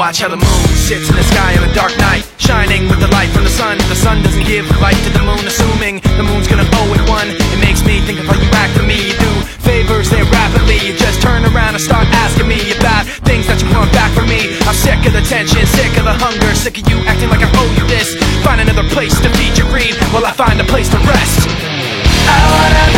watch how the moon sits in the sky on a dark night, shining with the light from the sun. The sun doesn't give light to the moon, assuming the moon's gonna owe it one. It makes me think of how you act for me. You do favors there rapidly, you just turn around and start asking me about things that you want back from me. I'm sick of the tension, sick of the hunger, sick of you acting like I owe you this. Find another place to feed your greed while I find a place to rest. I wanna